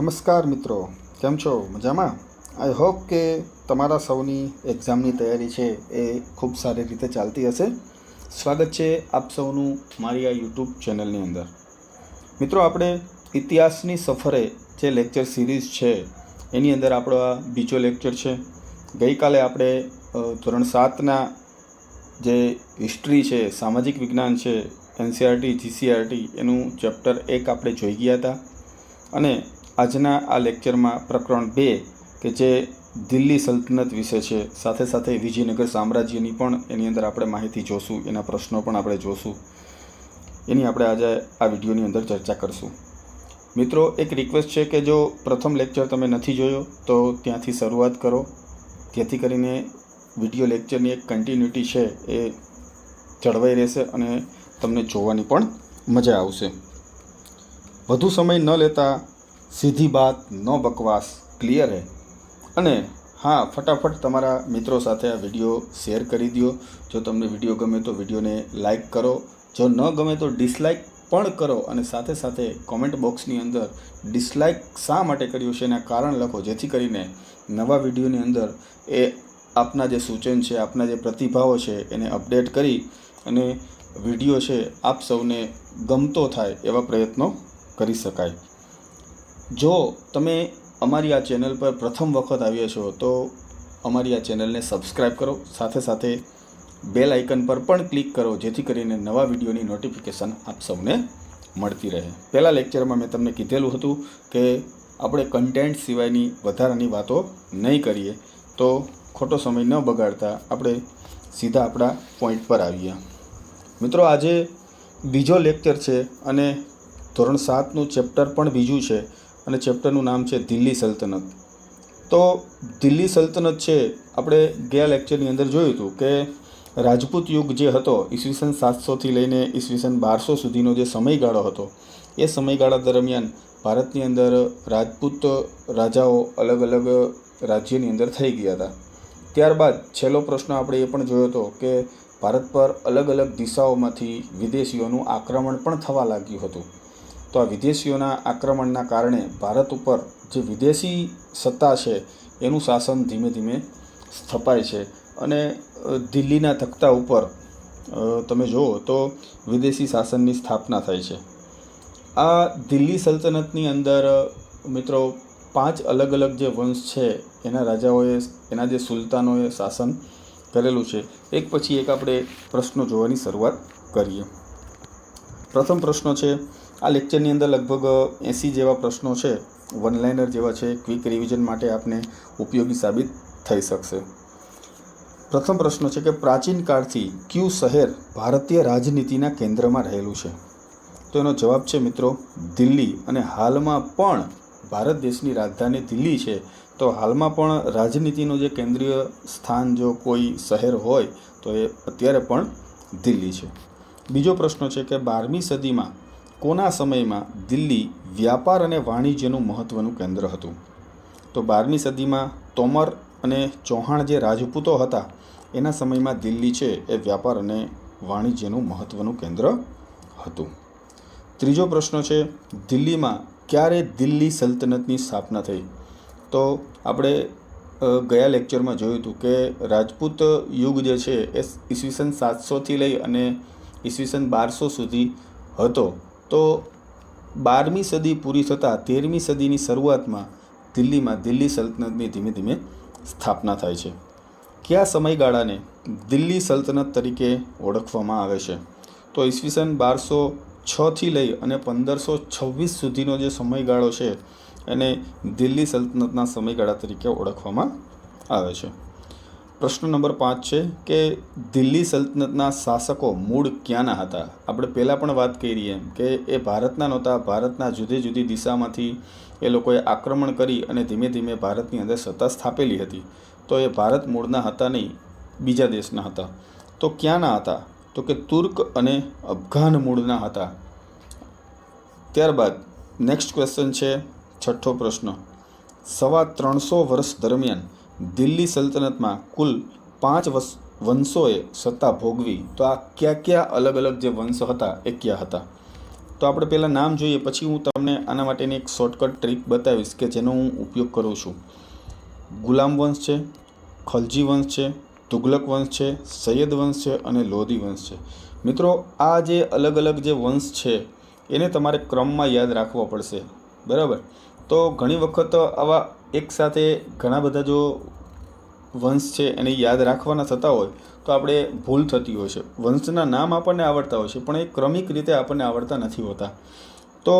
નમસ્કાર મિત્રો, કેમ છો? મજામાં? આઈ હોપ કે તમારા સૌની એક્ઝામની તૈયારી છે એ ખૂબ સારી રીતે ચાલતી હશે. સ્વાગત છે આપ સૌનું મારી આ યુટ્યુબ ચેનલની અંદર. મિત્રો, આપણે ઇતિહાસની સફરે જે લેક્ચર સિરીઝ છે એની અંદર આપણો આ બીજો લેક્ચર છે. ગઈકાલે આપણે ધોરણ 7ના જે હિસ્ટ્રી છે, સામાજિક વિજ્ઞાન છે, એનસીઆરટી જીસીઆરટી એનું ચેપ્ટર 1 આપણે જોઈ ગયા હતા. અને આજના આ લેક્ચરમાં પ્રકરણ 2 કે જે દિલ્હી સલ્તનત વિશે છે, સાથે સાથે વિજયનગર સામ્રાજ્યની પણ એની અંદર આપણે માહિતી જોશું, એના પ્રશ્નો પણ આપણે જોશું. એની આપણે આજે આ વિડીયોની અંદર ચર્ચા કરશું. મિત્રો, એક રિક્વેસ્ટ છે કે જો પ્રથમ લેક્ચર તમે નથી જોયો તો ત્યાંથી શરૂઆત કરો, જેથી કરીને વિડીયો લેક્ચરની એક કન્ટિન્યુટી છે એ જળવાઈ રહેશે અને તમને જોવાની પણ મજા આવશે. વધુ સમય ન લેતા સીધી બાત, નો બકવાસ, ક્લિયર હે. અને હા, ફટાફટ તમારા મિત્રો સાથે આ વિડીયો શેર કરી દો. જો તમને વિડીયો ગમે તો વિડીયોને લાઇક કરો, જો ન ગમે તો ડિસલાઇક પણ કરો. અને સાથે સાથે કોમેન્ટ બોક્સની અંદર ડિસલાઇક શા માટે કર્યું છે એના કારણ લખો, જેથી કરીને નવા વિડીયોની અંદર એ આપના જે સૂચન છે, આપના જે પ્રતિભાવો છે એને અપડેટ કરી અને વિડીયો છે આપ સૌને ગમતો થાય એવા પ્રયત્નો કરી શકાય. જો તમે અમારી આ ચેનલ પર પ્રથમ વખત આવ્યા છો તો અમારી આ ચેનલને સબસ્ક્રાઈબ કરો, સાથે સાથે બેલ આઇકન પર પણ ક્લિક કરો, જેથી કરીને નવા વિડીયોની નોટિફિકેશન આપ સૌને મળતી રહે. પહેલાં લેક્ચરમાં મેં તમને કીધેલું હતું કે આપણે કન્ટેન્ટ સિવાયની વધારાની વાતો નહીં કરીએ, તો ખોટો સમય ન બગાડતા આપણે સીધા આપણા પોઈન્ટ પર આવીએ. મિત્રો, આજે બીજો લેક્ચર છે અને ધોરણ 7નું ચેપ્ટર પણ બીજું છે અને ચેપ્ટરનું નામ છે દિલ્હી સલ્તનત. તો દિલ્હી સલ્તનત છે, આપણે ગયા લેક્ચરની અંદર જોયું હતું કે રાજપૂત યુગ જે હતો, ઈસવીસન 700થી લઈને ઈસવીસન 1200 સુધીનો જે સમયગાળો હતો, એ સમયગાળા દરમિયાન ભારતની અંદર રાજપૂત રાજાઓ અલગ અલગ રાજ્યની અંદર થઈ ગયા હતા. ત્યારબાદ છેલ્લો પ્રશ્ન આપણે એ પણ જોયો હતો કે ભારત પર અલગ અલગ દિશાઓમાંથી વિદેશીઓનું આક્રમણ પણ થવા લાગ્યું હતું. તો આ વિદેશીઓના આક્રમણના કારણે ભારત ઉપર જે વિદેશી સત્તા છે એનું શાસન ધીમે ધીમે સ્થપાય છે અને દિલ્હીના તખ્તા ઉપર તમે જુઓ તો વિદેશી શાસનની સ્થાપના થાય છે. આ દિલ્હી સલ્તનતની અંદર મિત્રો 5 અલગ અલગ જે વંશ છે એના રાજાઓએ, એના જે સુલતાનોએ શાસન કરેલું છે. એક પછી એક આપણે પ્રશ્નો જોવાની શરૂઆત કરીએ. પ્રથમ પ્રશ્ન છે, આ લેક્ચરની અંદર લગભગ 80 જેવા પ્રશ્નો છે, વન લાઇનર જેવા છે, ક્વિક રિવિઝન માટે આપને ઉપયોગી સાબિત થઈ શકશે. પ્રથમ પ્રશ્ન છે કે પ્રાચીન કાળથી કયું શહેર ભારતીય રાજનીતિના કેન્દ્રમાં રહેલું છે? તો એનો જવાબ છે મિત્રો દિલ્હી. અને હાલમાં પણ ભારત દેશની રાજધાની દિલ્હી છે. તો હાલમાં પણ રાજનીતિનું જે કેન્દ્રીય સ્થાન જો કોઈ શહેર હોય તો એ અત્યારે પણ દિલ્હી છે. બીજો પ્રશ્ન છે કે 12મી સદીમાં કોના સમયમાં દિલ્હી વ્યાપાર અને વાણિજ્યનું મહત્ત્વનું કેન્દ્ર હતું? તો 12મી સદીમાં તોમર અને ચૌહાણ જે રાજપૂતો હતા એના સમયમાં દિલ્હી છે એ વ્યાપાર અને વાણિજ્યનું મહત્ત્વનું કેન્દ્ર હતું. ત્રીજો પ્રશ્ન છે, દિલ્હીમાં ક્યારે દિલ્હી સલ્તનતની સ્થાપના થઈ? તો આપણે ગયા લેક્ચરમાં જોયું હતું કે રાજપૂત યુગ જે છે એ ઈસવીસન 700થી લઈ અને ઈસવીસન 1200 સુધી હતો. તો 12મી સદી પૂરી થતાં 13મી સદીની શરૂઆતમાં દિલ્હીમાં દિલ્હી સલ્તનતની ધીમે ધીમે સ્થાપના થાય છે. કયા સમયગાળાને દિલ્હી સલ્તનત તરીકે ઓળખવામાં આવે છે? તો ઈસવીસન 1206થી લઈ અને 1526 સુધીનો જે સમયગાળો છે એને દિલ્હી સલ્તનતના સમયગાળા તરીકે ઓળખવામાં આવે છે. પ્રશ્ન નંબર 5 છે કે દિલ્હી સલ્તનતના શાસકો મૂળ ક્યાંના હતા? આપણે પહેલાં પણ વાત કરી એમ કે એ ભારતના નહોતા, ભારતના જુદી જુદી દિશામાંથી એ લોકોએ આક્રમણ કરી અને ધીમે ધીમે ભારતની અંદર સત્તા સ્થાપેલી હતી. તો એ ભારત મૂળના હતા નહીં, બીજા દેશના હતા. તો ક્યાંના હતા? તો કે તુર્ક અને અફઘાન મૂળના હતા. ત્યારબાદ નેક્સ્ટ ક્વેશ્ચન છે, છઠ્ઠો પ્રશ્ન, 350 વર્ષ દરમિયાન દિલ્હી સલ્તનતમાં કુલ 5 વંશોએ સત્તા ભોગવી. તો આ કયા અલગ અલગ જે વંશ હતા એ ક્યાં હતા? तो આપણે પહેલાં નામ જોઈએ, પછી હું તમને આના માટેની એક શોર્ટકટ ટ્રીક બતાવીશ કે જેનો હું ઉપયોગ કરું છું. ગુલામ વંશ છે, ખલજી વંશ છે, તુગલક વંશ છે, સૈયદ વંશ છે અને લોધી વંશ છે. મિત્રો, આ જે અલગ અલગ જે વંશ છે એને તમારે ક્રમમાં યાદ રાખવો પડશે, બરાબર. તો ઘણી વખત આવા એકસાથે ઘણા બધા જો વંશ છે એને યાદ રાખવાના થતા હોય તો આપણે ભૂલ થતી હોય છે. વંશના નામ આપણને આવડતા હોય છે પણ એ ક્રમિક રીતે આપણને આવડતા નથી હોતા. તો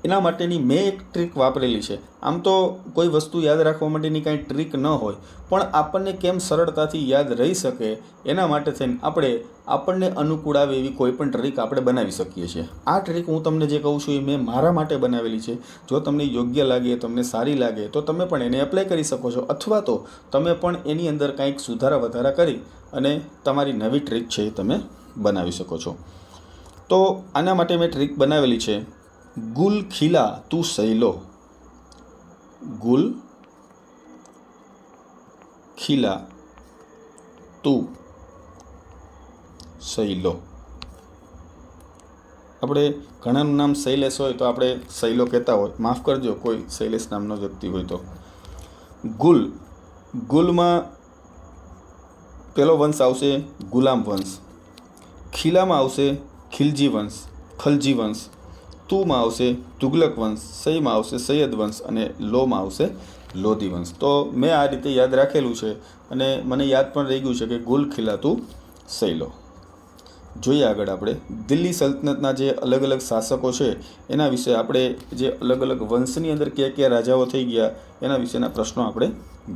એના માટેની મેં એક ટ્રીક વાપરેલી છે. આમ તો કોઈ વસ્તુ યાદ રાખવા માટેની કાંઈ ટ્રીક ન હોય, પણ આપણને કેમ સરળતાથી યાદ રહી શકે એના માટે થઈને આપણને અનુકૂળ આવે એવી કોઈ પણ ટ્રીક આપણે બનાવી શકીએ છીએ. આ ટ્રીક હું તમને જે કહું છું એ મેં મારા માટે બનાવેલી છે. જો તમને યોગ્ય લાગે, તમને સારી લાગે તો તમે પણ એને એપ્લાય કરી શકો છો, અથવા તો તમે પણ એની અંદર કાંઈક સુધારા વધારા કરી અને તમારી નવી ટ્રીક છે એ તમે બનાવી શકો છો. તો આના માટે મેં ટ્રીક બનાવેલી છે. ગુલ ખીલા તું સહેલો, ગુલ ખીલા તું સહેલો. આપણે ઘણાનું નામ શૈલેષ હોય તો આપણે સહેલો કહેતા હોય, માફ કરજો કોઈ શૈલેષ નામનો વ્યક્તિ હોય તો. ગુલમાં પહેલો વંશ આવશે ગુલામ વંશ, ખીલામાં આવશે ખિલજી વંશ, ખલજી વંશ, તુમાં આવશે તુગલક વંશ, સઈમાં આવશે સૈયદ વંશ અને લોમાં આવશે લોધી વંશ. તો મેં આ રીતે યાદ રાખેલું છે અને મને યાદ પણ રહી ગયું છે કે ગુલ ખીલાતું સહેલો. જોઈએ આગળ આપણે દિલ્હી સલ્તનતના જે અલગ અલગ શાસકો છે એના વિશે આપણે જે અલગ અલગ વંશની અંદર કયા કયા રાજાઓ થઈ ગયા એના વિશેના પ્રશ્નો આપણે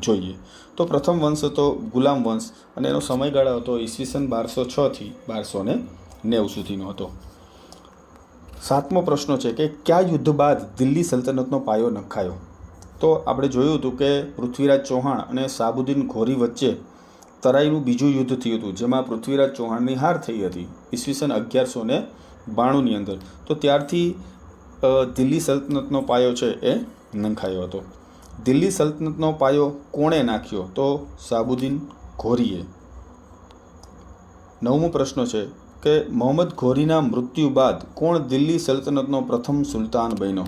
જોઈએ. તો પ્રથમ વંશ હતો ગુલામ વંશ અને એનો સમયગાળો હતો ઈસવીસન 1206 થી 1290 સુધીનો હતો. 7મો પ્રશ્ન છે કે કયા યુદ્ધ બાદ દિલ્હી સલ્તનતનો પાયો નખાયો? તો આપણે જોયું હતું કે પૃથ્વીરાજ ચૌહાણ અને શાહબુદ્દીન ઘોરી વચ્ચે તરાઈનું બીજું યુદ્ધ થયું હતું, જેમાં પૃથ્વીરાજ ચૌહાણની હાર થઈ હતી ઈસવીસન 1192ની અંદર. તો ત્યારથી દિલ્હી સલ્તનતનો પાયો છે એ નંખાયો હતો. દિલ્હી સલ્તનતનો પાયો કોણે નાખ્યો? તો શાહબુદ્દીન ઘોરીએ. 9મો પ્રશ્ન છે કે મોહમ્મદ ઘોરીના મૃત્યુ બાદ કોણ દિલ્હી સલ્તનતનો પ્રથમ સુલતાન બન્યો?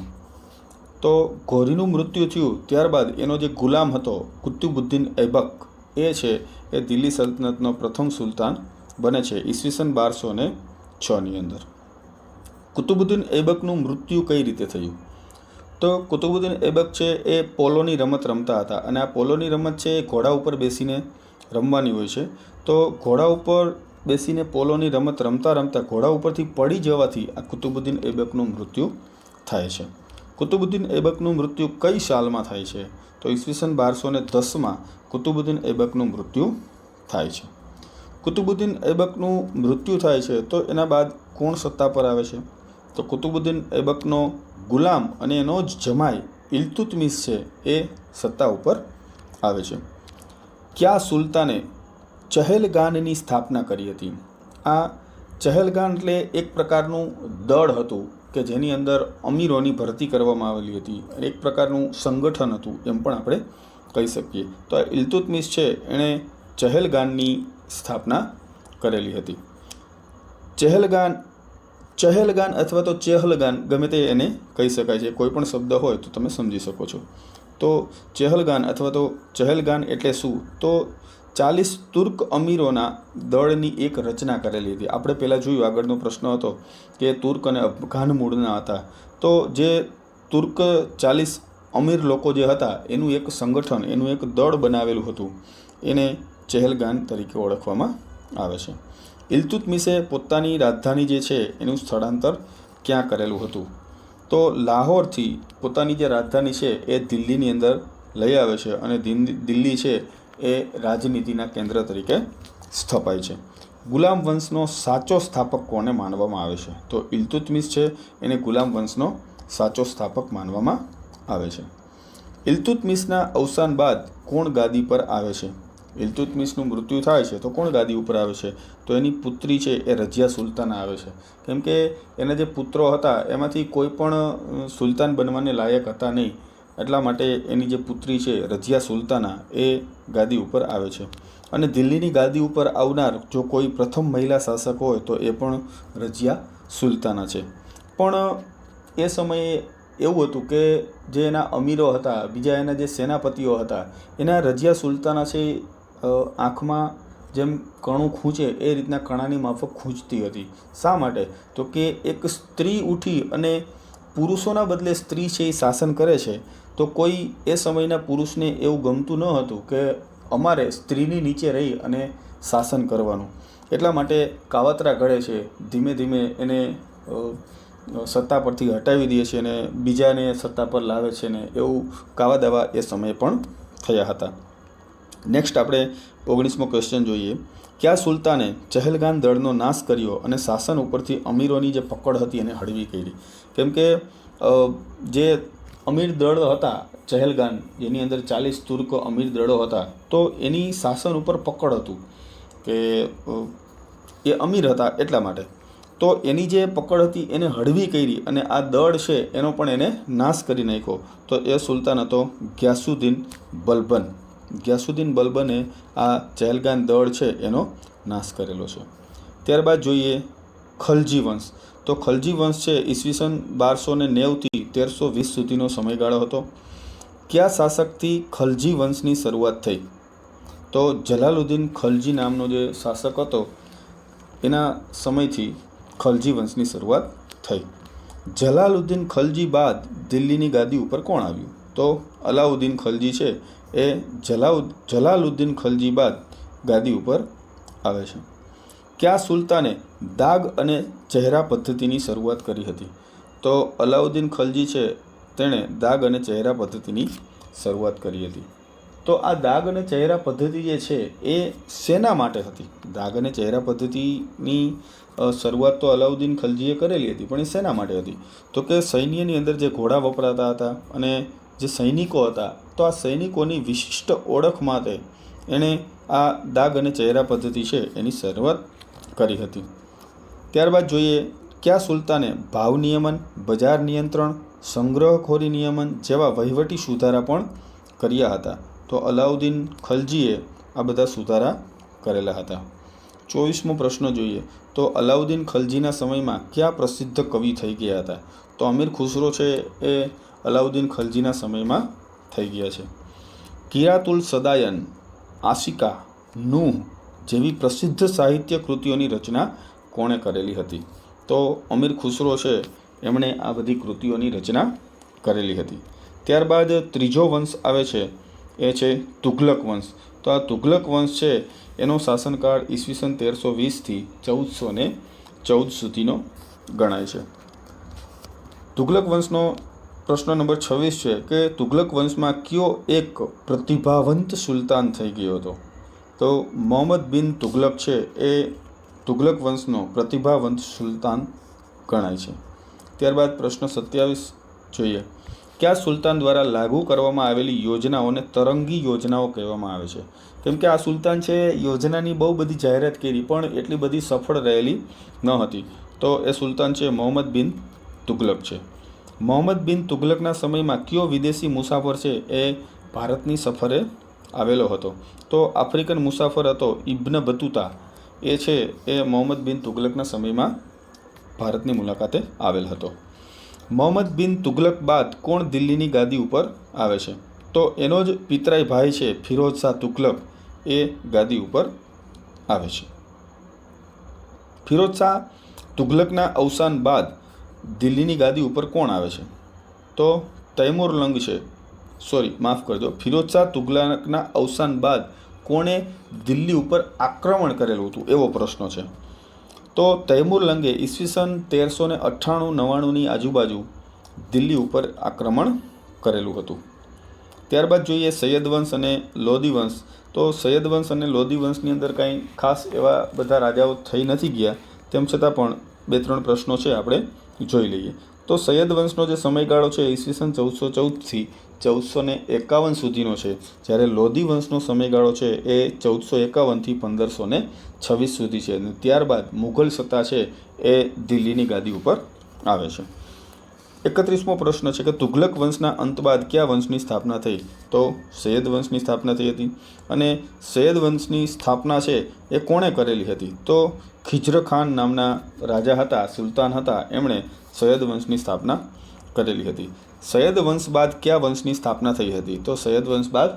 તો ઘોરીનું મૃત્યુ થયું ત્યારબાદ એનો જે ગુલામ હતો કુતુબુદ્દીન ઐબક એ છે એ દિલ્હી સલ્તનતનો પ્રથમ સુલતાન બને છે ઈસવીસન 1206ની અંદર. કુતુબુદ્દીન ઐબકનું મૃત્યુ કઈ રીતે થયું? તો કુતુબુદ્દીન ઐબક છે એ પોલોની રમત રમતા હતા અને આ પોલોની રમત છે એ ઘોડા ઉપર બેસીને રમવાની હોય છે. તો ઘોડા ઉપર બેસીને પોલોની રમત રમતા રમતા ઘોડા ઉપરથી પડી જવાથી આ કુતુબુદ્દીન ઐબકનું મૃત્યુ થાય છે. કુતુબુદ્દીન ઐબકનું મૃત્યુ કઈ સાલમાં થાય છે? તો ઈસવીસન 1210માં કુતુબુદ્દીન ઐબકનું મૃત્યુ થાય છે. કુતુબુદ્દીન ઐબકનું મૃત્યુ થાય છે તો એના બાદ કોણ સત્તા પર આવે છે? તો કુતુબુદ્દીન ઐબકનો ગુલામ અને એનો જ જમાઈ ઇલ્તુત્મિશ છે એ સત્તા ઉપર આવે છે. કયા સુલતાને ચહેલગાનની સ્થાપના કરી હતી? આ ચહેલગાન એટલે એક પ્રકારનું દળ હતું કે જેની અંદર અમીરોની ભરતી કરવામાં આવેલી હતી, એક પ્રકારનું સંગઠન હતું એમ પણ આપણે કહી શકીએ. તો આ ઇલ્તુત્મિશ છે એણે ચહેલગાનની સ્થાપના કરેલી હતી. ચહેલગાન અથવા તો ચેહલગાન ગમે તે એને કહી શકાય છે, કોઈ પણ શબ્દ હોય તો તમે સમજી શકો છો. તો ચેહલગાન અથવા તો ચહેલગાન એટલે શું? તો 40 તુર્ક અમીરોના દળની એક રચના કરેલી હતી. આપણે પહેલાં જોયું, આગળનો પ્રશ્ન હતો કે તુર્ક અને અફઘાન મૂળના હતા. તો જે તુર્ક 40 અમીર લોકો જે હતા એનું એક સંગઠન, એનું એક દળ બનાવેલું હતું, એને ચહેલગાન તરીકે ઓળખવામાં આવે છે. ઇલ્તુત્મિશે પોતાની રાજધાની જે છે એનું સ્થળાંતર ક્યાં કરેલું હતું? તો લાહોરથી પોતાની જે રાજધાની છે એ દિલ્હીની અંદર લઈ આવે છે અને દિલ્હી છે એ રાજનીતિના કેન્દ્ર તરીકે સ્થપાય છે. ગુલામ વંશનો સાચો સ્થાપક કોને માનવામાં આવે છે? તો ઇલ્તુત્મિશ છે એને ગુલામ વંશનો સાચો સ્થાપક માનવામાં આવે છે. ઇલ્તુત્મિશના અવસાન બાદ કોણ ગાદી પર આવે છે? ઇલ્તુત્મિશનું મૃત્યુ થાય છે તો કોણ ગાદી ઉપર આવે છે? તો એની પુત્રી છે એ રઝિયા સુલતાના આવે છે. કેમ કે એના જે પુત્રો હતા એમાંથી કોઈ પણ સુલતાન બનવાને લાયક હતા નહીં, એટલા માટે એની જે પુત્રી છે રઝિયા સુલતાના એ ગાદી ઉપર આવે છે. અને દિલ્હીની ગાદી ઉપર આવનાર જો કોઈ પ્રથમ મહિલા શાસક હોય તો એ પણ રઝિયા સુલતાના છે. પણ એ સમયે એવું હતું કે જે એના અમીરો હતા, બીજા એના જે સેનાપતિઓ હતા, એના રજિયા સુલતાના છે આંખમાં જેમ કણું ખૂંચે એ રીતના કણાની માફક ખૂંચતી હતી. શા માટે? તો કે એક સ્ત્રી ઉઠી અને પુરુષોના બદલે સ્ત્રી છે એ શાસન કરે છે, તો કોઈ એ સમયના પુરુષને એવું ગમતું ન હતું કે અમારે સ્ત્રીની નીચે રહી અને શાસન કરવાનું. એટલા માટે કાવતરા ઘડે છે, ધીમે ધીમે એને સત્તા પરથી હટાવી દે છે અને બીજાને સત્તા પર લાવે છે ને એવું કાવા દાવા એ સમયે પણ થયા હતા. નેક્સ્ટ આપણે 19મો ક્વેશ્ચન જોઈએ. કયા સુલતાને ચહેલગાન દળનો નાશ કર્યો અને શાસન ઉપરથી અમીરોની જે પકડ હતી એને હળવી કરી? કેમ કે જે અમીર દળ હતા ચહેલગાન, જેની અંદર 40 તુર્ક અમીર દળો હતા, તો એની શાસન ઉપર પકડ હતું કે એ અમીર હતા એટલા માટે. તો એની જે પકડ હતી એને હળવી કરી અને આ દળ છે એનો પણ એને નાશ કરી નાખ્યો. તો એ સુલતાન હતો ગ્યાસુદ્દીન બલબન. ગ્યાસુદ્દીન બલબને આ ચહેલગાન દળ છે એનો નાશ કરેલો છે. ત્યારબાદ જોઈએ ખલજી વંશ. તો ખલજી વંશ છે ઈસવીસન 1290થી 1320 સુધીનો સમયગાળો હતો. કયા શાસકથી ખલજી વંશની શરૂઆત થઈ? તો જલાલુદ્દીન ખલજી નામનો જે શાસક હતો એના સમયથી ખલજી વંશની શરૂઆત થઈ. જલાલુદ્દીન ખલજી બાદ દિલ્હીની ગાદી ઉપર કોણ આવ્યું? તો અલાઉદ્દીન ખલજી છે એ જલાલુદ્દીન ખલજી બાદ ગાદી ઉપર આવે છે. કયા સુલતાને દાગ અને ચહેરા પદ્ધતિની શરૂઆત કરી હતી? તો અલાઉદ્દીન ખલજી છે તેણે દાગ અને ચહેરા પદ્ધતિની શરૂઆત કરી હતી. તો આ દાગ અને ચહેરા પદ્ધતિ જે છે એ શેના માટે હતી? દાગ અને ચહેરા પદ્ધતિની શરૂઆત તો અલાઉદ્દીન ખલજીએ કરેલી હતી, પણ એ શેના માટે હતી? તો કે સૈન્યની અંદર જે ઘોડા વપરાતા હતા અને જે સૈનિકો હતા, તો આ સૈનિકોની વિશિષ્ટ ઓળખ માટે એણે આ દાગ અને ચહેરા પદ્ધતિ છે એની શરૂઆત કરી હતી. ત્યારબાદ જોઈએ કયા સુલતાને ભાવ નિયમન, બજાર નિયંત્રણ, સંગ્રહખોરી નિયમન જેવા વહીવટી સુધારા પણ કર્યા હતા? તો અલાઉદ્દીન ખલજીએ આ બધા સુધારા કરેલા હતા. 24મો પ્રશ્ન જોઈએ. તો અલાઉદ્દીન ખલજીના સમયમાં કયા પ્રસિદ્ધ કવિ થઈ ગયા હતા? તો અમીર ખુસરો છે એ અલાઉદ્દીન ખલજીના સમયમાં થઈ ગયા છે. કિરાતુલ સદાયન, આશિકા, નૂહ જેવી પ્રસિદ્ધ સાહિત્ય કૃતિઓની રચના કોણે કરેલી હતી? તો અમીર ખુસરો છે એમણે આ બધી કૃતિઓની રચના કરેલી હતી. ત્યારબાદ ત્રીજો વંશ આવે છે એ છે તુઘલક વંશ. તો આ તુઘલક વંશ છે એનો શાસનકાળ ઈસવીસન 1320થી 1414 સુધીનો ગણાય છે. તુઘલક વંશનો પ્રશ્ન નંબર 26 છે કે તુઘલક વંશમાં કયો એક પ્રતિભાવંત સુલતાન થઈ ગયો હતો? તો મોહમ્મદ બિન તુઘલક છે એ તુઘલક વંશનો પ્રતિભાવંત સુલતાન ગણાય છે. ત્યારબાદ પ્રશ્ન 27 જોઈએ. કયા સુલતાન દ્વારા લાગુ કરવામાં આવેલી યોજનાઓને તરંગી યોજનાઓ કહેવામાં આવે છે? કેમ કે આ સુલતાન છે યોજનાની બહુ બધી જાહેરાત કરી પણ એટલી બધી સફળ રહેલી ન હતી. તો એ સુલતાન છે મોહમ્મદ બિન તુઘલક છે. મોહમ્મદ બિન તુઘલકના સમયમાં કયો વિદેશી મુસાફર છે એ ભારતની સફરે આવેલો હતો? તો આફ્રિકન મુસાફર હતો ઇબ્ન બતુતા. એ છે એ મોહમ્મદ બિન તુઘલકના સમયમાં ભારતની મુલાકાતે આવેલ હતો. મોહમ્મદ બિન તુઘલક બાદ કોણ દિલ્હીની ગાદી ઉપર આવે છે? તો એનો જ પિતરાઈ ભાઈ છે ફિરોઝ શાહ તુઘલક એ ગાદી ઉપર આવે છે. ફિરોઝ શાહ તુઘલકના અવસાન બાદ દિલ્હીની ગાદી ઉપર કોણ આવે છે? તો તૈમુરલંગ છે. માફ કરજો, ફિરોઝ શાહ તુઘલકના અવસાન બાદ કોણે દિલ્હી ઉપર આક્રમણ કરેલું હતું એવો પ્રશ્ન છે. તો તૈમુરલંગે ઈસવીસન 1398-99ની આજુબાજુ દિલ્હી ઉપર આક્રમણ કરેલું હતું. ત્યારબાદ જોઈએ સૈયદ વંશ અને લોધી વંશ. તો સૈયદ વંશ અને લોધી વંશની અંદર કાંઈ ખાસ એવા બધા રાજાઓ થઈ નથી ગયા, તેમ છતાં પણ 2-3 પ્રશ્નો છે આપણે જોઈ લઈએ. તો સૈયદ વંશનો જે સમયગાળો છે ઈસવીસન 1414થી 1451 સુધીનો છે, જ્યારે લોધી વંશનો સમયગાળો છે એ 1451થી 1526 સુધી છે. અને ત્યારબાદ મુઘલ સત્તા છે એ દિલ્હીની ગાદી ઉપર આવે છે. 31મો પ્રશ્ન છે કે તુઘલક વંશના અંત બાદ કયા વંશની સ્થાપના થઈ? તો સૈયદ વંશની સ્થાપના થઈ હતી. અને સૈયદ વંશની સ્થાપના છે એ કોણે કરેલી હતી? તો ખિજ્ર ખાન નામના રાજા હતા, સુલતાન હતા, એમણે સૈયદ વંશની સ્થાપના કરેલી હતી. સૈયદ વંશ બાદ કયા વંશની સ્થાપના થઈ હતી? તો સૈયદ વંશ બાદ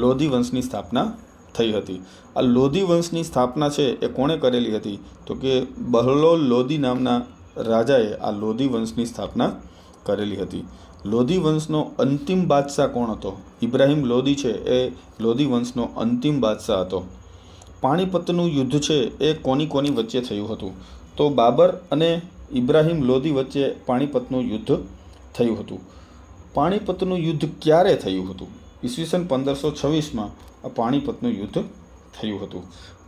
લોધી વંશની સ્થાપના થઈ હતી. આ લોધી વંશની સ્થાપના છે એ કોણે કરેલી હતી? તો કે બહલોલ લોધી નામના રાજાએ આ લોધી વંશની સ્થાપના કરેલી હતી. લોધી વંશનો અંતિમ બાદશાહ કોણ હતો? ઇબ્રાહિમ લોધી છે એ લોધી વંશનો અંતિમ બાદશાહ હતો. પાણીપતનું યુદ્ધ છે એ કોની વચ્ચે થયું હતું? તો બાબર અને ઇબ્રાહિમ લોધી વચ્ચે પાણીપતનું યુદ્ધ થયું હતું. પાણીપતનું યુદ્ધ ક્યારે થયું હતું? ઈસવીસન 1526માં આ પાણીપતનું યુદ્ધ થયું હતું.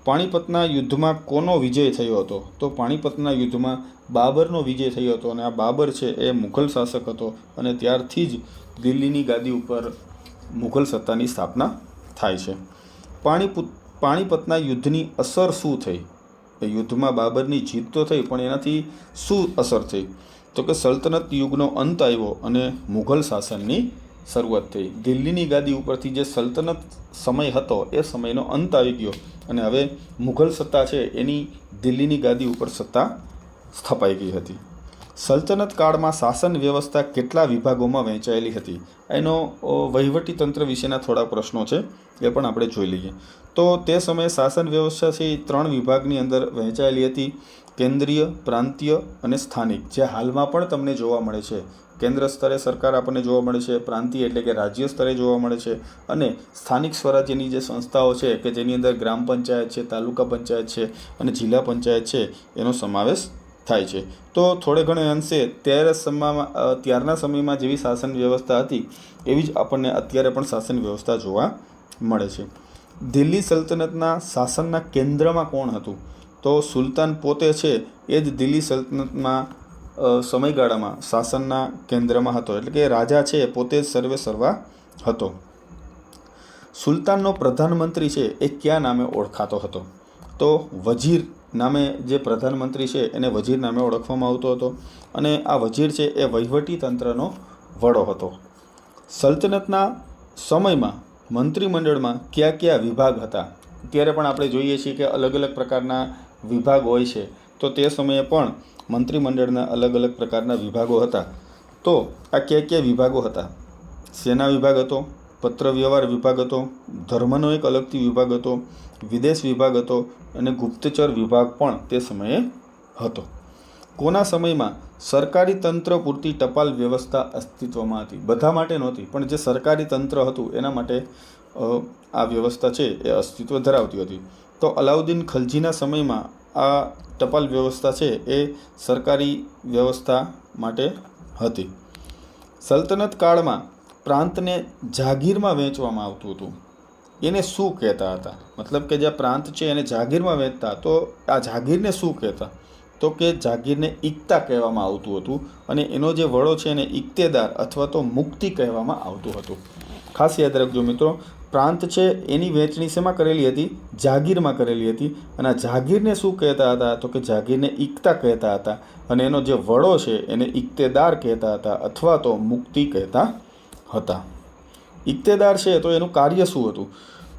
પાણીપતના યુદ્ધમાં કોનો વિજય થયો હતો? તો પાણીપતના યુદ્ધમાં બાબરનો વિજય થયો હતો. અને આ બાબર છે એ મુઘલ શાસક હતો અને ત્યારથી જ દિલ્હીની ગાદી ઉપર મુઘલ સત્તાની સ્થાપના થાય છે. પાણીપતના યુદ્ધની અસર શું થઈ? એ યુદ્ધમાં બાબરની જીત તો થઈ, પણ એનાથી શું અસર થઈ? તો કે સલ્તનત યુગનો અંત આવ્યો અને મુઘલ શાસનની શરૂઆત થઈ. દિલ્હીની ગાદી ઉપરથી જે સલ્તનત સમય હતો એ સમયનો અંત આવી ગયો અને હવે મુઘલ સત્તા છે એની દિલ્હીની ગાદી ઉપર સત્તા સ્થપાઈ ગઈ હતી. સલ્તનત કાળમાં શાસન વ્યવસ્થા કેટલા વિભાગોમાં વહેંચાયેલી હતી? એનો વહીવટી તંત્ર વિશેના થોડા પ્રશ્નો છે, એ પણ આપણે જોઈ લઈએ. તો તે સમયે શાસન વ્યવસ્થા છે એ 3 વિભાગની અંદર વહેંચાયેલી હતી: કેન્દ્રીય, પ્રાંતીય અને સ્થાનિક, જે હાલમાં પણ તમને જોવા મળે છે. કેન્દ્ર સ્તરે સરકાર આપણને જોવા મળે છે, પ્રાંતીય એટલે કે રાજ્ય સ્તરે જોવા મળે છે, અને સ્થાનિક સ્વરાજ્યની જે સંસ્થાઓ છે કે જેની અંદર ગ્રામ પંચાયત છે, તાલુકા પંચાયત છે અને જિલ્લા પંચાયત છે એનો સમાવેશ થાય છે. તો થોડે ઘણે અંશે ત્યારના સમયમાં જેવી શાસન વ્યવસ્થા હતી એવી જ આપણને અત્યારે પણ શાસન વ્યવસ્થા જોવા મળે છે. દિલ્હી સલ્તનતના શાસનના કેન્દ્રમાં કોણ હતું? તો સુલતાન પોતે છે એ જ દિલ્હી સલ્તનતમાં સમયગાળામાં શાસનના કેન્દ્રમાં હતો, એટલે કે રાજા છે એ પોતે જ સર્વે સર્વા હતો. સુલતાનનો પ્રધાનમંત્રી છે એ કયા નામે ઓળખાતો હતો? તો વજીર નામે જે પ્રધાનમંત્રી છે એને વજીર નામે ઓળખવામાં આવતો હતો, અને આ વજીર છે એ વહીવટી તંત્રનો વડો હતો. સલ્તનતના સમયમાં મંત્રીમંડળમાં કયા વિભાગ હતા? અત્યારે પણ આપણે જોઈએ છીએ કે અલગ અલગ પ્રકારના વિભાગ હોય છે, તો તે સમયે પણ મંત્રીમંડળના અલગ અલગ પ્રકારના વિભાગો હતા. તો આ કયા વિભાગો હતા? સેના વિભાગ હતો, પત્ર વ્યવહાર વિભાગ હતો, ધર્મનો એક અલગથી વિભાગ હતો, વિદેશ વિભાગ હતો અને ગુપ્તચર વિભાગ પણ તે સમયે હતો. કોના સમયમાં સરકારી તંત્ર પૂરતી ટપાલ વ્યવસ્થા અસ્તિત્વમાં હતી? બધા માટે નહોતી, પણ જે સરકારી તંત્ર હતું એના માટે આ વ્યવસ્થા છે એ અસ્તિત્વ ધરાવતી હતી. તો અલાઉદ્દીન ખલજીના સમયમાં આ ટપાલ વ્યવસ્થા છે એ સરકારી વ્યવસ્થા માટે હતી. સલ્તનત કાળમાં પ્રાંતને જાગીરમાં વહેંચવામાં આવતું હતું. એને શું કહેતા હતા? મતલબ કે જે પ્રાંત છે એને જાગીરમાં વહેંચતા, તો આ જાગીરને શું કહેતા? તો કે જાગીરને ઇક્તા કહેવામાં આવતું હતું, અને એનો જે વડો છે એને ઇક્તેદાર અથવા તો મુક્તિ કહેવામાં આવતું હતું. ખાસ યાદ રાખજો મિત્રો, પ્રાંત છે એની વહેંચણી શેમાં કરેલી હતી? જાગીરમાં કરેલી હતી. અને આ જાગીરને શું કહેતા હતા? તો કે જાગીરને ઇક્તા કહેતા હતા, અને એનો જે વડો છે એને ઇક્તેદાર કહેતા હતા અથવા તો મુક્તિ કહેતા હતા. ઇક્તેદાર છે તો એનું કાર્ય શું હતું?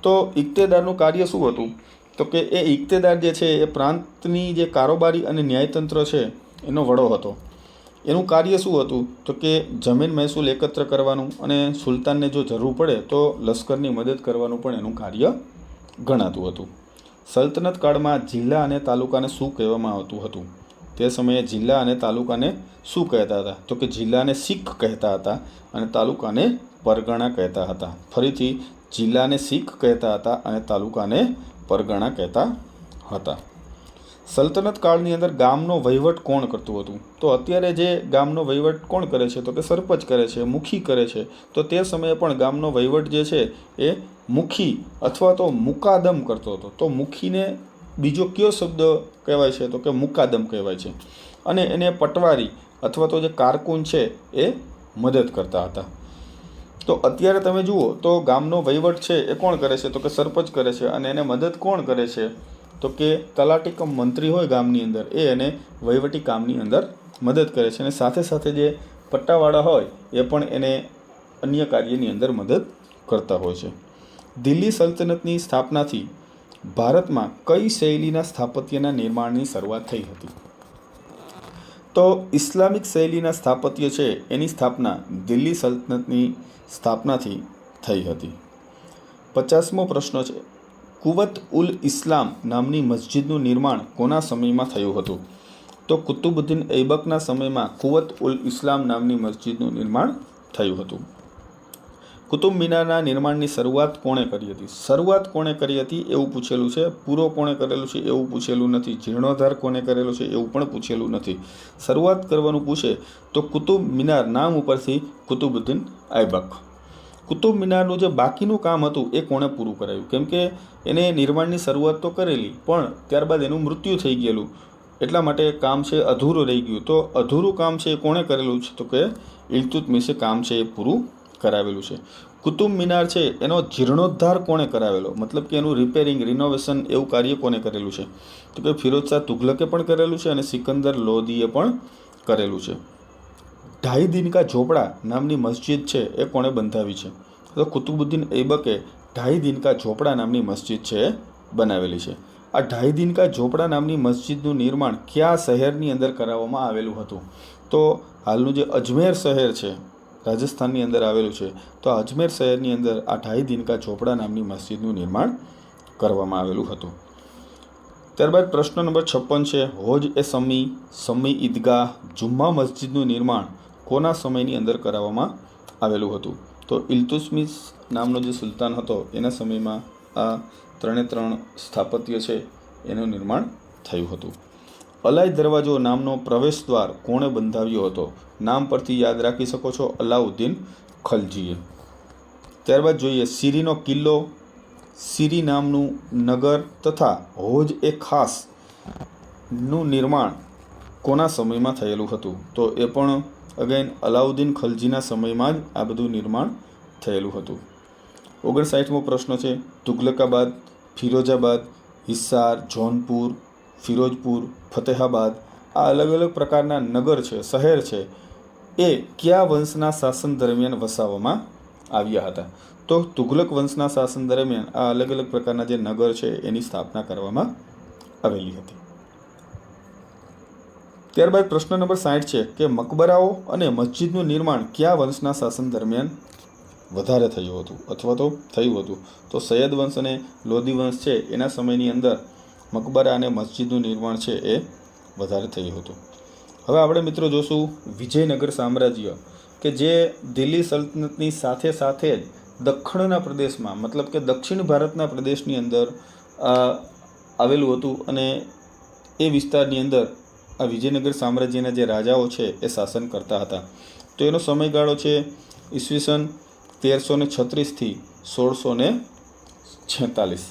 તો ઇક્તેદારનું કાર્ય શું હતું? તો કે એ ઇક્તેદાર જે છે એ પ્રાંતની જે કારોબારી અને ન્યાયતંત્ર છે એનો વડો હતો. એનું કાર્ય શું હતું? તો કે જમીન મહેસૂલ એકત્ર કરવાનું અને સુલતાનને જો જરૂર પડે તો લશ્કરની મદદ કરવાનું પણ એનું કાર્ય ગણાતું હતું. સલ્તનત કાળમાં જિલ્લા અને તાલુકાને શું કહેવામાં આવતું હતું? તે સમયે જિલ્લા અને તાલુકાને શું કહેતા હતા? તો કે જિલ્લાને સિખ કહેતા હતા અને તાલુકાને પરગણા કહેતા હતા. ફરીથી, જિલ્લાને સિખ કહેતા હતા અને તાલુકાને પરગણા કહેતા હતા. સલ્તનત કાળની અંદર ગામનો વહીવટ કોણ કરતું હતું? તો અત્યારે જે ગામનો વહીવટ કોણ કરે છે? તો કે સરપંચ કરે છે, મુખી કરે છે. તો તે સમયે પણ ગામનો વહીવટ જે છે એ મુખી અથવા તો મુકાદમ કરતો હતો. તો મુખીને બીજો કયો શબ્દ કહેવાય છે? તો કે મુકાદમ કહેવાય છે. અને એને પટવારી અથવા તો જે કારકુન છે એ મદદ કરતા હતા. તો અત્યારે તમે જુઓ તો ગામનો વહીવટ છે એ કોણ કરે છે? તો કે સરપંચ કરે છે. અને એને મદદ કોણ કરે છે? તો કે તલાટી કમ મંત્રી હોય ગામની અંદર, એ એને વહીવટી કામની અંદર મદદ કરે છે. અને સાથે સાથે જે પટ્ટાવાળા હોય એ પણ એને અન્ય કાર્યની અંદર મદદ કરતા હોય છે. દિલ્હી સલ્તનતની સ્થાપનાથી ભારતમાં કઈ શૈલીના સ્થાપત્યના નિર્માણની શરૂઆત થઈ હતી? તો ઇસ્લામિક શૈલીના સ્થાપત્ય છે એની સ્થાપના દિલ્હી સલ્તનતની સ્થાપનાથી થઈ હતી. 50મો પ્રશ્ન છે, કુવત ઉલ ઇસ્લામ નામની મસ્જિદનું નિર્માણ કોના સમયમાં થયું હતું? તો કુતુબુદ્દીન ઐબકના સમયમાં કુવત ઉલ ઇસ્લામ નામની મસ્જિદનું નિર્માણ થયું હતું. કુતુબ મિનારના નિર્માણની શરૂઆત કોણે કરી હતી? શરૂઆત કોણે કરી હતી એવું પૂછેલું છે. પૂરો કોણે કરેલું છે એવું પૂછેલું નથી. જીર્ણોદ્ધાર કોણે કરેલો છે એવું પણ પૂછેલું નથી. શરૂઆત કરવાનું પૂછે તો કુતુબ મિનાર નામ ઉપરથી કુતુબુદ્દીન ઐબક. કુતુબ મિનારનું જે બાકીનું કામ હતું એ કોણે પૂરું કરાયું? કેમ કે એને નિર્માણની શરૂઆત તો કરેલી પણ ત્યારબાદ એનું મૃત્યુ થઈ ગયેલું, એટલા માટે કામ છે અધૂરું રહી ગયું. તો અધૂરું કામ છે એ કોણે કરેલું છે? તો કે ઇલ્તુત્મિશે કામ છે એ પૂરું કરાવેલું છે. કુતુબ મિનાર છે એનો જીર્ણોદ્ધાર કોણે કરાવેલો? મતલબ કે એનું રિપેરિંગ, રિનોવેશન એવું કાર્ય કોને કરેલું છે? તો કે ફિરોઝ શાહ તુઘલકે પણ કરેલું છે અને સિકંદર લોદીએ પણ કરેલું છે. ઢાઈ દિન કા ઝોપડા નામની મસ્જિદ છે એ કોણે બંધાવી છે? તો કુતુબુદ્દીન ઐબકે ઢાઈ દિન કા ઝોપડા નામની મસ્જિદ છે એ બનાવેલી છે. આ ઢાઈ દિન કા ઝોપડા નામની મસ્જિદનું નિર્માણ કયા શહેરની અંદર કરાવવામાં આવેલું હતું? તો હાલનું જે અજમેર શહેર છે રાજસ્થાનની અંદર આવેલું છે, તો આ અજમેર શહેરની અંદર આ ઢાઈ દિન કા ઝોપડા નામની મસ્જિદનું નિર્માણ કરવામાં આવેલું હતું. ત્યારબાદ પ્રશ્ન નંબર 56 છે, હોજ એ સમી ઈદગાહ, જુમ્મા મસ્જિદનું નિર્માણ કોના સમયની અંદર કરાવવામાં આવેલું હતું? તો ઇલ્તુત્મિશ નામનો જે સુલતાન હતો એના સમયમાં આ 3 સ્થાપત્ય છે એનું નિર્માણ થયું હતું. અલાઈ દરવાજો નામનો પ્રવેશ દ્વાર કોણે બંધાવ્યો હતો? નામ પરથી યાદ રાખી શકો છો, અલાઉદ્દીન ખલજીએ. ત્યારબાદ જોઈએ સિરીનો કિલ્લો, સિરી નામનું નગર તથા હોજ એ ખાસ નું નિર્માણ કોના સમયમાં થયેલું હતું? તો એ પણ અગેન અલાઉદ્દીન ખલજીના સમયમાં જ આ બધું નિર્માણ થયેલું હતું. 59મો પ્રશ્ન છે, તુઘલકાબાદ, ફિરોજાબાદ, હિસાર, જૌનપુર, ફિરોજપુર, ફતેહાબાદ આ અલગ અલગ પ્રકારના નગર છે, શહેર છે, એ કયા વંશના શાસન દરમિયાન વસાવવામાં આવ્યા હતા? તો તુઘલક વંશના શાસન દરમિયાન આ અલગ અલગ પ્રકારના જે નગર છે એની સ્થાપના કરવામાં આવેલી હતી. ત્યારબાદ પ્રશ્ન નંબર 60 છે કે મકબરાઓ અને મસ્જિદનું નિર્માણ કયા વંશના શાસન દરમિયાન વધારે થયું હતું અથવા તો થયું હતું? તો સૈયદ વંશ અને લોદી વંશ છે એના સમયની અંદર મકબરા અને મસ્જિદનું નિર્માણ છે એ વધારે થયું હતું. હવે આપણે મિત્રો જોશું વિજયનગર સામ્રાજ્ય કે જે દિલ્હી સલ્તનતની સાથે સાથે જ દક્ષિણના પ્રદેશમાં, મતલબ કે દક્ષિણ ભારતના પ્રદેશની અંદર આવેલું હતું અને એ વિસ્તારની અંદર આ વિજયનગર સામ્રાજ્યના જે રાજાઓ છે એ શાસન કરતા હતા. તો એનો સમયગાળો છે ઈસવીસન 1336 થી 1646.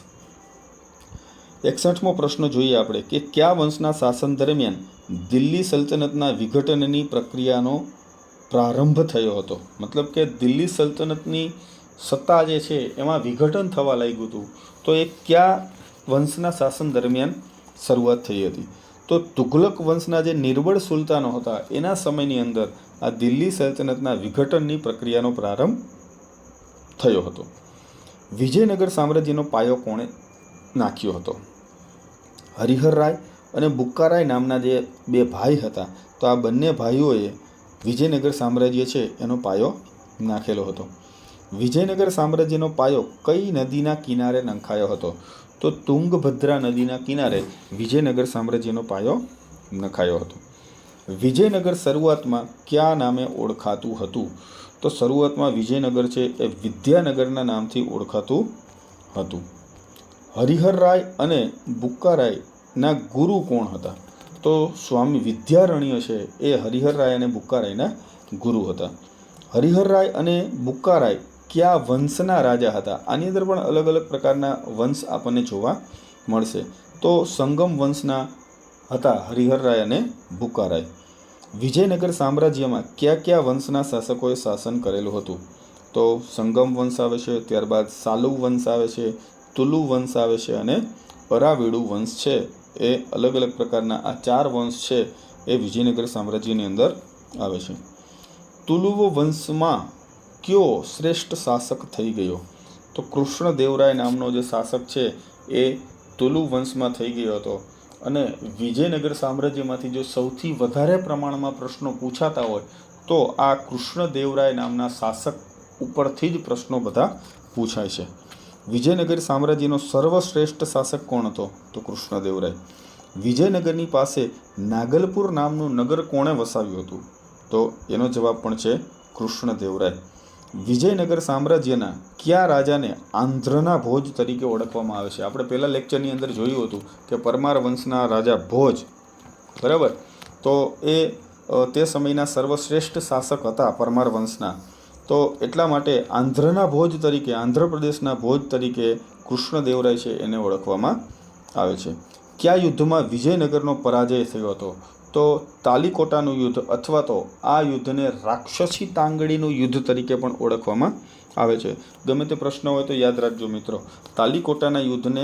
61મો પ્રશ્ન જોઈએ આપણે કે કયા વંશના શાસન દરમિયાન દિલ્હી સલ્તનતના વિઘટનની પ્રક્રિયાનો પ્રારંભ થયો હતો? મતલબ કે દિલ્હી સલ્તનતની સત્તા જે છે એમાં વિઘટન થવા લાગ્યું હતું. તો એ કયા વંશના શાસન દરમિયાન શરૂઆત થઈ હતી? તો તુઘલક વંશના જે નિર્બળ સુલતાનો હતા એના સમયની અંદર આ દિલ્હી સલ્તનતના વિઘટનની પ્રક્રિયાનો પ્રારંભ થયો હતો. વિજયનગર સામ્રાજ્યનો પાયો કોણે નાખ્યો હતો? હરિહર રાય અને બુક્કારાય નામના જે બે ભાઈ હતા, તો આ બંને ભાઈઓએ વિજયનગર સામ્રાજ્ય છે એનો પાયો નાખેલો હતો. વિજયનગર સામ્રાજ્યનો પાયો કઈ નદીના કિનારે નંખાયો હતો? તો તુંગભદ્રા નદીના કિનારે વિજયનગર સામ્રાજ્યનો પાયો નખાયો હતો. વિજયનગર શરૂઆતમાં કયા નામે ઓળખાતું હતું? તો શરૂઆતમાં વિજયનગર છે એ વિદ્યાનગરના નામથી ઓળખાતું હતું. હરિહર રાય અને બુક્કારાયના ગુરુ કોણ હતા? તો સ્વામી વિદ્યારણ્ય છે એ હરિહર રાય અને બુક્કારાયના ગુરુ હતા. હરિહર રાય અને બુક્કારાય કયા વંશના રાજા હતા? આની અંદર પણ અલગ અલગ પ્રકારના વંશ આપણને જોવા મળશે. તો સંગમ વંશના હતા હરિહર રાય અને બુક્કારાય. વિજયનગર સામ્રાજ્યમાં કયા કયા વંશના શાસકોએ શાસન કરેલું હતું? તો સંગમ વંશ આવે છે, ત્યારબાદ સાલુ વંશ આવે છે, તુલુ વંશ આવે છે અને અરાવિડુ વંશ છે. એ અલગ અલગ પ્રકારના આ 4 વંશ છે એ વિજયનગર સામ્રાજ્યની અંદર આવે છે. તુલુવ વંશમાં કયો શ્રેષ્ઠ શાસક થઈ ગયો? તો કૃષ્ણદેવરાય નામનો જે શાસક છે એ તુલુ વંશમાં થઈ ગયો હતો અને વિજયનગર સામ્રાજ્યમાંથી જો સૌથી વધારે પ્રમાણમાં પ્રશ્નો પૂછાતા હોય તો આ કૃષ્ણદેવરાય નામના શાસક ઉપરથી જ પ્રશ્નો બધા પૂછાય છે. વિજયનગર સામ્રાજ્યનો સર્વશ્રેષ્ઠ શાસક કોણ હતો? તો કૃષ્ણદેવરાય. વિજયનગરની પાસે નાગલપુર નામનું નગર કોણે વસાવ્યું હતું? તો એનો જવાબ પણ છે કૃષ્ણદેવરાય. વિજયનગર સામ્રાજ્યના કયા રાજાને આંધ્રના ભોજ તરીકે ઓળખવામાં આવે છે? આપણે પહેલા લેક્ચરની અંદર જોયું હતું કે પરમાર વંશના રાજા ભોજ, બરાબર, તો એ તે સમયના સર્વશ્રેષ્ઠ શાસક હતા પરમાર વંશના. તો એટલા માટે આંધ્રના ભોજ તરીકે, આંધ્રપ્રદેશના ભોજ તરીકે કૃષ્ણદેવરાય છે એને ઓળખવામાં આવે છે. કયા યુદ્ધમાં વિજયનગરનો પરાજય થયો હતો? તો તાલીકોટાનું યુદ્ધ, અથવા તો આ યુદ્ધને રાક્ષસી તાંગડીનું યુદ્ધ તરીકે પણ ઓળખવામાં આવે છે. ગમે તે પ્રશ્ન હોય તો યાદ રાખજો મિત્રો, તાલીકોટાના યુદ્ધને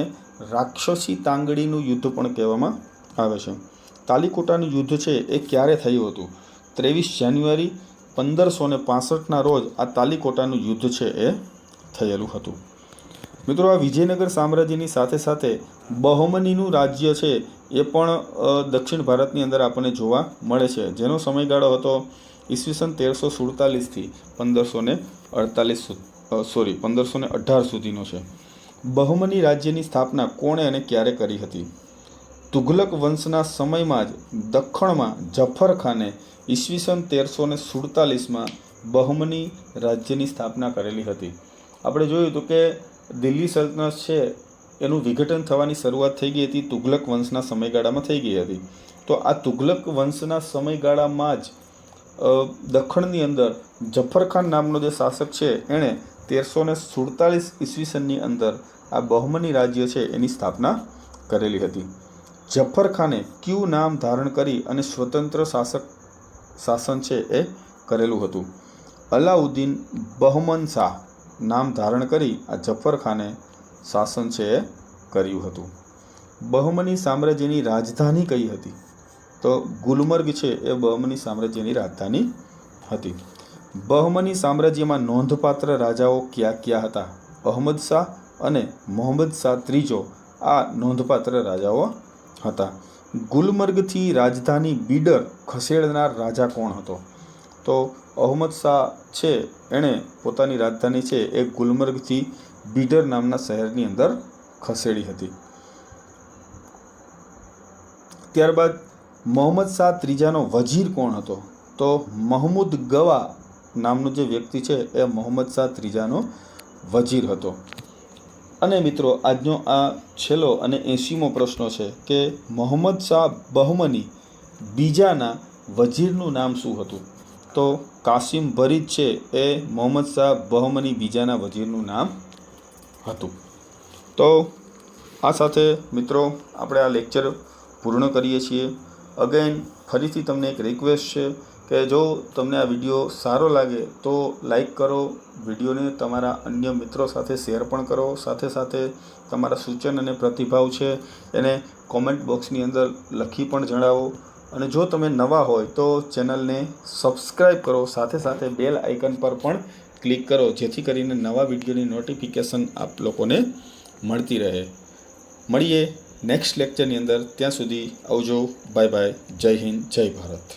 રાક્ષસી તાંગડીનું યુદ્ધ પણ કહેવામાં આવે છે. તાલીકોટાનું યુદ્ધ છે એ ક્યારે થયું હતું? 23 જાન્યુઆરી 1565ના રોજ આ તાલીકોટાનું યુદ્ધ છે એ થયેલું હતું. મિત્રો, આ વિજયનગર સામ્રાજ્યની સાથે સાથે બહમનીનું રાજ્ય છે એ પણ દક્ષિણ ભારતની અંદર આપણને જોવા મળે છે, જેનો સમયગાળો હતો ઈસવીસન 1347થી 1518 સુધીનો છે. બહમની રાજ્યની સ્થાપના કોણે અને ક્યારે કરી હતી? તુઘલક વંશના સમયમાં જ દખ્ખણમાં જફર ખાને ઈસવીસન 1347માં બહમની રાજ્યની સ્થાપના કરેલી હતી. આપણે જોયું હતું કે દિલ્હી સલ્તનત છે એનું વિઘટન થવાની શરૂઆત થઈ ગઈ હતી તુઘલક વંશના સમયગાળામાં થઈ ગઈ હતી. તો આ તુઘલક વંશના સમયગાળામાં જ દખ્ખણની અંદર જફરખાન નામનો જે શાસક છે એણે 1347 ઈસવીસનની અંદર આ બહમની રાજ્ય છે એની સ્થાપના કરેલી હતી. જફરખાને કયું નામ ધારણ કરી અને સ્વતંત્ર શાસન છે એ કરેલું હતું? અલાઉદ્દીન બહમન શાહ નામ ધારણ કરી આ જફરખાને શાસન છે એ કર્યું હતું. બહમની સામ્રાજ્યની રાજધાની કઈ હતી? તો ગુલમર્ગ છે એ બહમની સામ્રાજ્યની રાજધાની હતી. બહમની સામ્રાજ્યમાં નોંધપાત્ર રાજાઓ કયા કયા હતા? અહમદ શાહ અને મોહમ્મદ શાહ ત્રીજો આ નોંધપાત્ર રાજાઓ હતા. ગુલમર્ગથી રાજધાની બીડર ખસેડનાર રાજા કોણ હતો? તો અહમદ શાહ છે એણે પોતાની રાજધાની છે એ ગુલમર્ગથી બીડર નામના શહેરની અંદર ખસેડી હતી. ત્યારબાદ મોહમ્મદ શાહ ત્રીજાનો વજીર કોણ હતો? તો મહમૂદ ગવા નામનો જે વ્યક્તિ છે એ મોહમ્મદ શાહ ત્રીજાનો વજીર હતો. અને મિત્રો, આજનો આ છેલ્લો અને 80મો પ્રશ્ન છે કે મોહમ્મદ શાહ બહમની બીજાના વજીરનું નામ શું હતું? તો કાસિમ ભરીદ છે એ મોહમ્મદ શાહ બહમની બીજાના વજીરનું નામ હતું. તો આ સાથે મિત્રો આપણે આ લેક્ચર પૂર્ણ કરીએ છીએ. અગેન ફરીથી તમને એક રિક્વેસ્ટ છે કે જો તમને આ વિડીયો સારો લાગે તો લાઈક કરો, વિડીયોને તમારા અન્ય મિત્રો સાથે શેર પણ કરો, સાથે સાથે તમારા સૂચન અને પ્રતિભાવ છે એને કોમેન્ટ બોક્સની અંદર લખી પણ જણાવો. અને જો તમે નવા હોય તો ચેનલને સબસ્ક્રાઈબ કરો, સાથે સાથે બેલ આઇકન પર પણ ક્લિક કરો, જેથી કરીને નવા વિડીયોની નોટિફિકેશન આપ લોકોને મળતી રહે. મળીએ નેક્સ્ટ લેક્ચરની અંદર. ત્યાં સુધી આવજો. Bye bye. જય હિન્દ, જય ભારત.